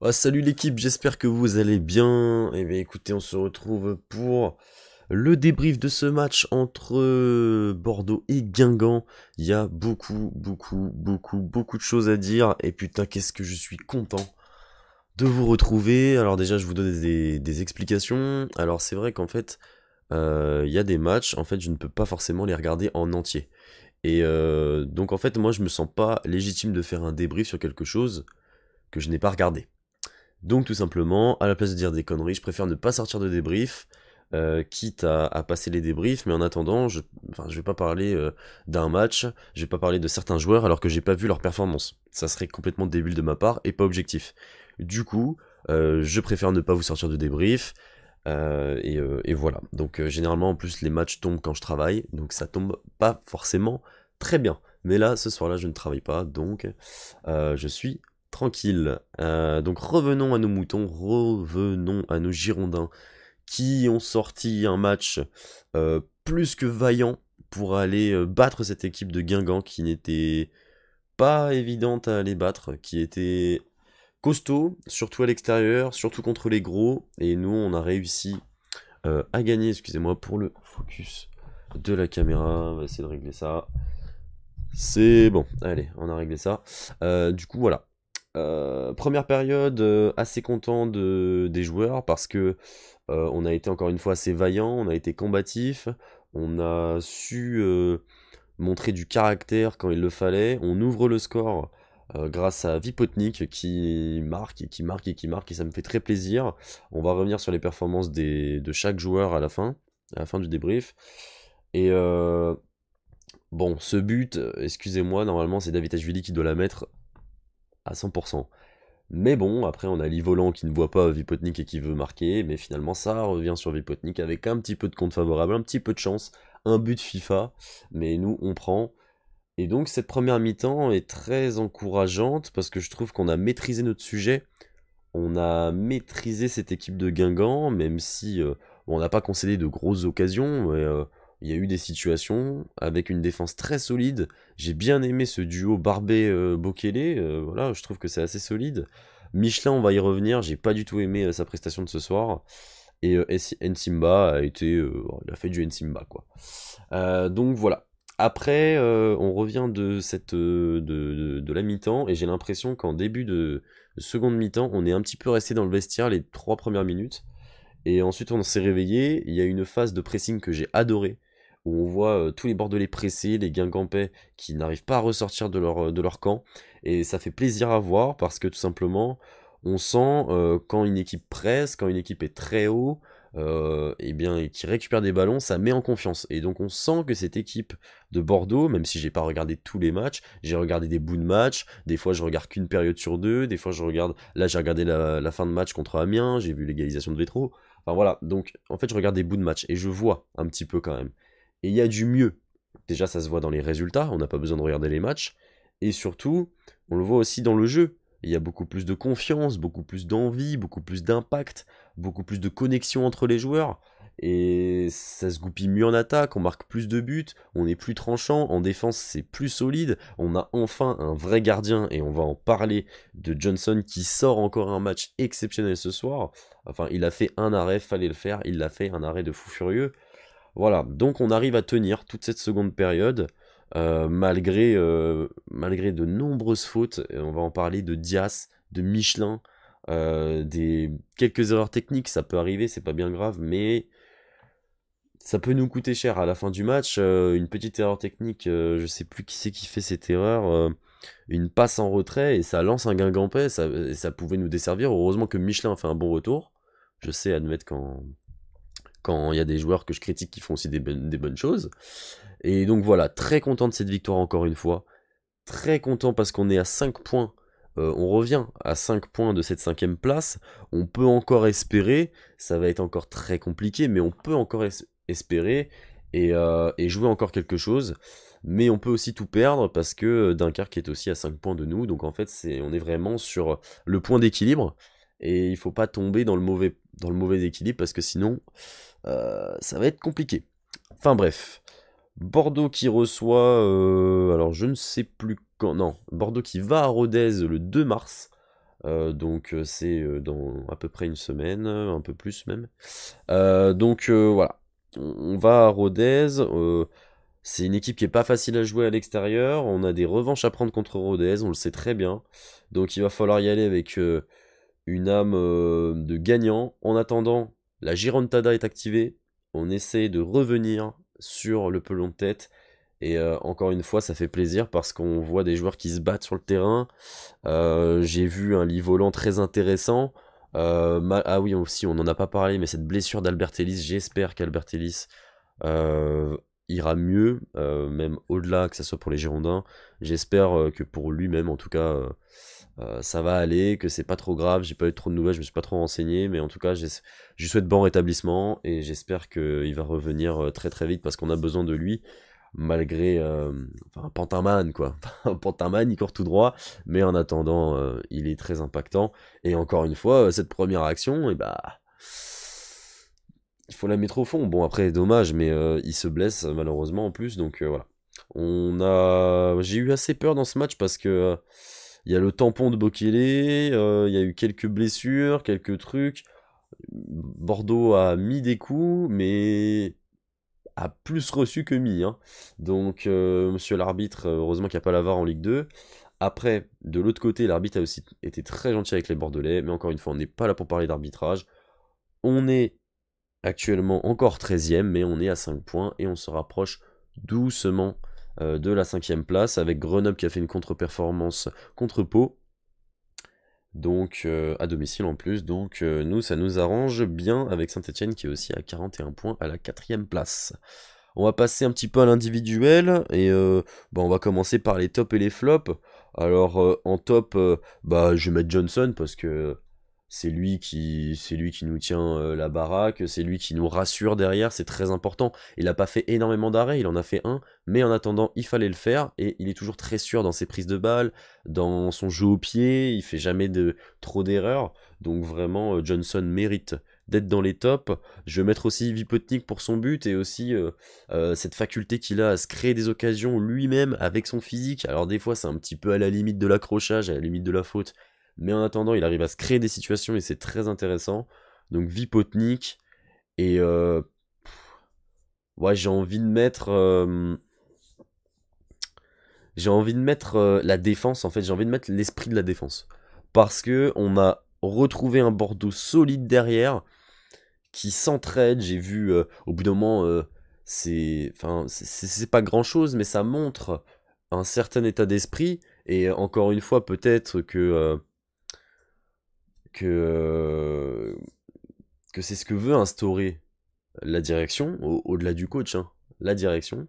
Ah, salut l'équipe, j'espère que vous allez bien. Eh bien écoutez, on se retrouve pour le débrief de ce match entre Bordeaux et Guingamp. Il y a beaucoup de choses à dire. Et putain, qu'est-ce que je suis content de vous retrouver. Alors déjà, je vous donne des explications. Alors c'est vrai qu'en fait, il y a des matchs, en fait, je ne peux pas forcément les regarder en entier. Et donc en fait, moi, je me sens pas légitime de faire un débrief sur quelque chose que je n'ai pas regardé. Donc tout simplement, à la place de dire des conneries, je préfère ne pas sortir de débrief, quitte à passer les débriefs, mais en attendant, je vais pas parler d'un match, je vais pas parler de certains joueurs alors que j'ai pas vu leur performance. Ça serait complètement débile de ma part et pas objectif. Du coup, je préfère ne pas vous sortir de débrief, et voilà. Donc généralement en plus les matchs tombent quand je travaille, donc ça tombe pas forcément très bien. Mais là, ce soir-là, je ne travaille pas, donc je suis tranquille. Donc revenons à nos moutons, revenons à nos Girondins qui ont sorti un match plus que vaillant pour aller battre cette équipe de Guingamp qui n'était pas évidente à aller battre, qui était costaud, surtout à l'extérieur, surtout contre les gros, et nous on a réussi à gagner, excusez-moi pour le focus de la caméra, on va essayer de régler ça. C'est bon, allez, on a réglé ça. Du coup, voilà. Première période, assez content des joueurs parce que on a été encore une fois assez vaillant, on a été combatif, on a su montrer du caractère quand il le fallait. On ouvre le score grâce à Vipotnik qui marque et qui marque et qui marque et ça me fait très plaisir. On va revenir sur les performances de chaque joueur à la fin du débrief. Et bon, ce but, excusez-moi, normalement c'est David Ashvili qui doit la mettre à 100%. Mais bon, après on a Livolan qui ne voit pas Vipotnik et qui veut marquer, mais finalement ça revient sur Vipotnik avec un petit peu de compte favorable, un petit peu de chance, un but FIFA, mais nous on prend. Et donc cette première mi-temps est très encourageante parce que je trouve qu'on a maîtrisé notre sujet, on a maîtrisé cette équipe de Guingamp, même si bon, on n'a pas concédé de grosses occasions, mais il y a eu des situations avec une défense très solide. J'ai bien aimé ce duo Barbet-Bokele, voilà, je trouve que c'est assez solide. Michelin, on va y revenir, j'ai pas du tout aimé sa prestation de ce soir. Et Nsimba a été, il a fait du Nsimba quoi. Donc voilà. Après, on revient de de la mi-temps et j'ai l'impression qu'en début de seconde mi-temps, on est un petit peu resté dans le vestiaire les 3 premières minutes. Et ensuite, on s'est réveillé. Il y a une phase de pressing que j'ai adoré, où on voit tous les Bordelais pressés, les Guingampais qui n'arrivent pas à ressortir de leur camp. Et ça fait plaisir à voir parce que tout simplement, on sent quand une équipe presse, quand une équipe est très haut, et bien, et qui récupère des ballons, ça met en confiance. Et donc, on sent que cette équipe de Bordeaux, même si j'ai pas regardé tous les matchs, j'ai regardé des bouts de match. Des fois, je regarde qu'une période sur deux. Des fois, je regarde. Là, j'ai regardé la fin de match contre Amiens. J'ai vu l'égalisation de Vétro. Enfin voilà, donc en fait je regarde des bouts de match et je vois un petit peu quand même. Et il y a du mieux. Déjà ça se voit dans les résultats, on n'a pas besoin de regarder les matchs. Et surtout, on le voit aussi dans le jeu. Il y a beaucoup plus de confiance, beaucoup plus d'envie, beaucoup plus d'impact, beaucoup plus de connexion entre les joueurs. Et ça se goupille mieux en attaque, on marque plus de buts, on est plus tranchant, en défense c'est plus solide, on a enfin un vrai gardien et on va en parler de Johnson qui sort encore un match exceptionnel ce soir. Enfin, il a fait un arrêt, fallait le faire, il l'a fait, un arrêt de fou furieux. Voilà, donc on arrive à tenir toute cette seconde période, malgré de nombreuses fautes. On va en parler de Dias, de Michelin, des quelques erreurs techniques, ça peut arriver, c'est pas bien grave, mais ça peut nous coûter cher à la fin du match. Une petite erreur technique, je sais plus qui c'est qui fait cette erreur. Une passe en retrait et ça lance un Guingampais, et ça pouvait nous desservir. Heureusement que Michelin a fait un bon retour. Je sais admettre quand il y a des joueurs que je critique qui font aussi des bonnes choses. Et donc voilà, très content de cette victoire encore une fois. Très content parce qu'on est à 5 points. On revient à 5 points de cette cinquième place. On peut encore espérer, ça va être encore très compliqué, mais on peut encore espérer et jouer encore quelque chose. Mais on peut aussi tout perdre parce que Dunkerque est aussi à 5 points de nous. Donc en fait, on est vraiment sur le point d'équilibre. Et il faut pas tomber dans le mauvais équilibre parce que sinon, ça va être compliqué. Enfin bref. Bordeaux qui reçoit, alors je ne sais plus quand, non, Bordeaux qui va à Rodez le 2 mars. Donc c'est dans à peu près une semaine, un peu plus même. Donc voilà, on va à Rodez. C'est une équipe qui est pas facile à jouer à l'extérieur. On a des revanches à prendre contre Rodez, on le sait très bien. Donc il va falloir y aller avec une âme de gagnant. En attendant, la Girontada est activée. On essaie de revenir sur le pelon de tête. Et encore une fois, ça fait plaisir parce qu'on voit des joueurs qui se battent sur le terrain. J'ai vu un lit volant très intéressant. Ah oui, aussi, on n'en a pas parlé, mais cette blessure d'Albert Ellis, j'espère qu'Albert Ellis ira mieux, même au-delà, que ce soit pour les Girondins. J'espère que pour lui-même, en tout cas, ça va aller, que c'est pas trop grave. J'ai pas eu trop de nouvelles, je me suis pas trop renseigné, mais en tout cas, je lui souhaite bon rétablissement et j'espère qu'il va revenir très très vite parce qu'on a besoin de lui malgré enfin, un pantaman quoi. Un pantaman, il court tout droit, mais en attendant, il est très impactant. Et encore une fois, cette première action, et bah, il faut la mettre au fond. Bon après, dommage, mais il se blesse malheureusement en plus, donc voilà. J'ai eu assez peur dans ce match parce que il y a le tampon de Bokele, il y a eu quelques blessures, quelques trucs. Bordeaux a mis des coups, mais a plus reçu que mis, hein. Donc, monsieur l'arbitre, heureusement qu'il n'y a pas la VAR en Ligue 2. Après, de l'autre côté, l'arbitre a aussi été très gentil avec les Bordelais, mais encore une fois, on n'est pas là pour parler d'arbitrage. On est actuellement encore 13e, mais on est à 5 points et on se rapproche doucement de la 5e place, avec Grenoble qui a fait une contre-performance contre Pau. Donc à domicile en plus, donc nous ça nous arrange bien avec Saint-Etienne qui est aussi à 41 points à la 4e place. On va passer un petit peu à l'individuel et bah, on va commencer par les tops et les flops. Alors en top, bah, je vais mettre Johnson parce que c'est lui qui nous tient la baraque, c'est lui qui nous rassure derrière, c'est très important. Il n'a pas fait énormément d'arrêts, il en a fait un, mais en attendant, il fallait le faire et il est toujours très sûr dans ses prises de balles, dans son jeu au pied, il fait jamais trop d'erreurs. Donc vraiment, Johnson mérite d'être dans les tops. Je vais mettre aussi Vipotnik pour son but et aussi cette faculté qu'il a à se créer des occasions lui-même avec son physique. Alors des fois c'est un petit peu à la limite de l'accrochage, à la limite de la faute, mais en attendant il arrive à se créer des situations et c'est très intéressant. Donc Vipotnik et ouais, j'ai envie de mettre la défense en fait, j'ai envie de mettre l'esprit de la défense parce que on a retrouvé un Bordeaux solide derrière qui s'entraident. J'ai vu au bout d'un moment, enfin, c'est pas grand chose, mais ça montre un certain état d'esprit. Et encore une fois, peut-être que, euh, que c'est ce que veut instaurer la direction, au-delà du coach, hein, la direction.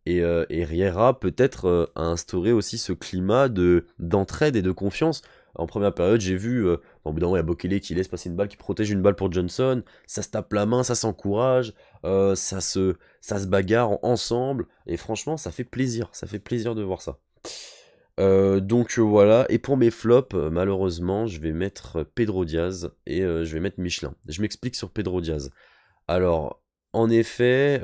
Et Riera peut-être a instauré aussi ce climat d'entraide et de confiance. En première période, j'ai vu, au bout d'un moment, il y a Bokele qui laisse passer une balle, qui protège une balle pour Johnson. Ça se tape la main, ça s'encourage, ça se bagarre ensemble. Et franchement, ça fait plaisir. Ça fait plaisir de voir ça. Donc voilà. Et pour mes flops, malheureusement, je vais mettre Pedro Diaz et je vais mettre Michelin. Je m'explique sur Pedro Diaz. Alors, en effet,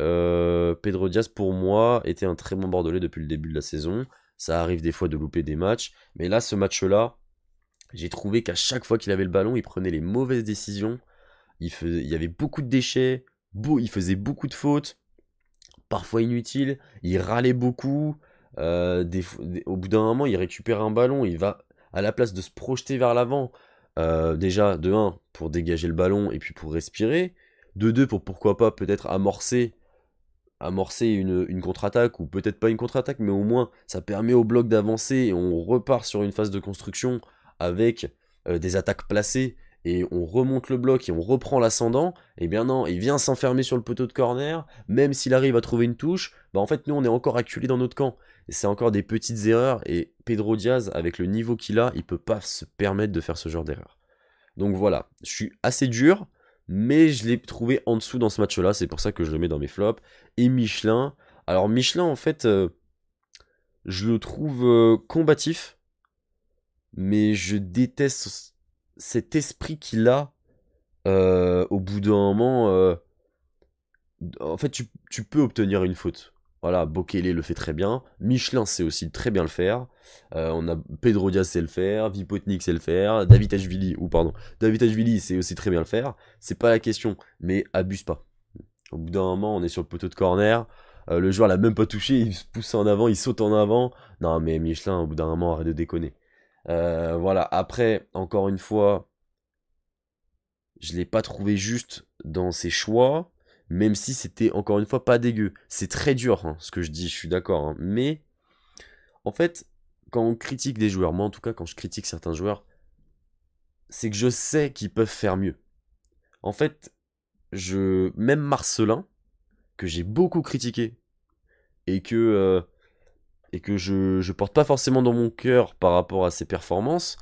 Pedro Diaz, pour moi, était un très bon Bordelais depuis le début de la saison. Ça arrive des fois de louper des matchs. Mais là, ce match-là, j'ai trouvé qu'à chaque fois qu'il avait le ballon, il prenait les mauvaises décisions. Il y avait beaucoup de déchets. Il faisait beaucoup de fautes, parfois inutiles. Il râlait beaucoup. Au bout d'un moment, il récupère un ballon. Il va, à la place de se projeter vers l'avant, déjà, de un pour dégager le ballon et puis pour respirer. De 2 pour pourquoi pas peut-être amorcer une contre-attaque, ou peut-être pas une contre-attaque, mais au moins ça permet au bloc d'avancer et on repart sur une phase de construction avec des attaques placées et on remonte le bloc et on reprend l'ascendant. Et bien non, il vient s'enfermer sur le poteau de corner, même s'il arrive à trouver une touche, bah en fait nous on est encore acculés dans notre camp. Et c'est encore des petites erreurs et Pedro Diaz, avec le niveau qu'il a, il peut pas se permettre de faire ce genre d'erreur. Donc voilà, je suis assez dur, mais je l'ai trouvé en dessous dans ce match-là, c'est pour ça que je le mets dans mes flops. Et Michelin, alors Michelin en fait, je le trouve combatif, mais je déteste cet esprit qu'il a au bout d'un moment. En fait, tu peux obtenir une faute. Voilà, Bokele le fait très bien. Michelin sait aussi très bien le faire. On a Pedro Diaz sait le faire. Vipotnik sait le faire. Davidashvili, ou pardon, Davidashvili sait aussi très bien le faire. C'est pas la question, mais abuse pas. Au bout d'un moment, on est sur le poteau de corner. Le joueur l'a même pas touché. Il se pousse en avant, il saute en avant. Non, mais Michelin, au bout d'un moment, arrête de déconner. Voilà, après, encore une fois, je l'ai pas trouvé juste dans ses choix, même si c'était encore une fois pas dégueu. C'est très dur hein, ce que je dis, je suis d'accord. Hein. Mais en fait, quand on critique des joueurs, moi en tout cas quand je critique certains joueurs, c'est que je sais qu'ils peuvent faire mieux. En fait, même Marcelin, que j'ai beaucoup critiqué, et que je porte pas forcément dans mon cœur par rapport à ses performances,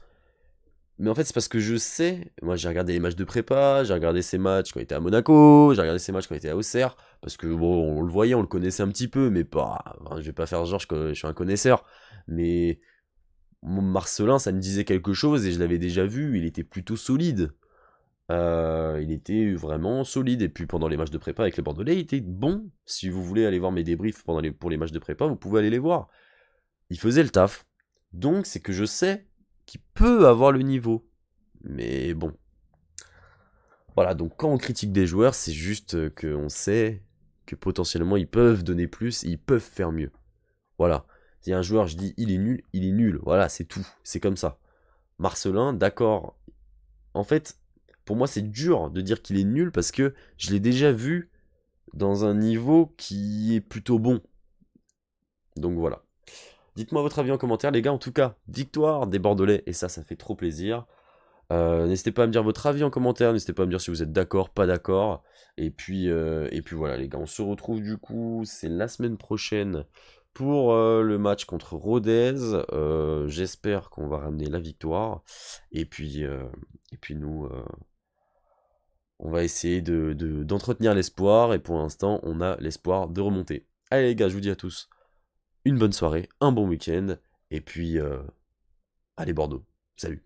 mais en fait, c'est parce que je sais, moi j'ai regardé les matchs de prépa, j'ai regardé ses matchs quand il était à Monaco, j'ai regardé ses matchs quand il était à Auxerre, parce que bon, on le voyait, on le connaissait un petit peu, mais pas. Enfin, je vais pas faire genre je suis un connaisseur, mais Marcelin, ça me disait quelque chose et je l'avais déjà vu, il était plutôt solide. Il était vraiment solide, et puis pendant les matchs de prépa avec les Bordelais, il était bon. Si vous voulez aller voir mes débriefs pour les matchs de prépa, vous pouvez aller les voir. Il faisait le taf. Donc c'est que je sais qu'il peut avoir le niveau. Mais bon, voilà, donc quand on critique des joueurs, c'est juste qu'on sait que potentiellement ils peuvent donner plus, et ils peuvent faire mieux. Voilà. Si un joueur, je dis il est nul. Voilà, c'est tout. C'est comme ça. Marcelin, d'accord. En fait, pour moi, c'est dur de dire qu'il est nul parce que je l'ai déjà vu dans un niveau qui est plutôt bon. Donc voilà. Dites-moi votre avis en commentaire, les gars. En tout cas, victoire des Bordelais, et ça fait trop plaisir. N'hésitez pas à me dire votre avis en commentaire, n'hésitez pas à me dire si vous êtes d'accord, pas d'accord. Et puis voilà les gars, on se retrouve du coup, c'est la semaine prochaine pour le match contre Rodez. J'espère qu'on va ramener la victoire. Et puis nous, on va essayer d'entretenir l'espoir. Et pour l'instant, on a l'espoir de remonter. Allez les gars, je vous dis à tous une bonne soirée, un bon week-end. Et puis, allez Bordeaux. Salut.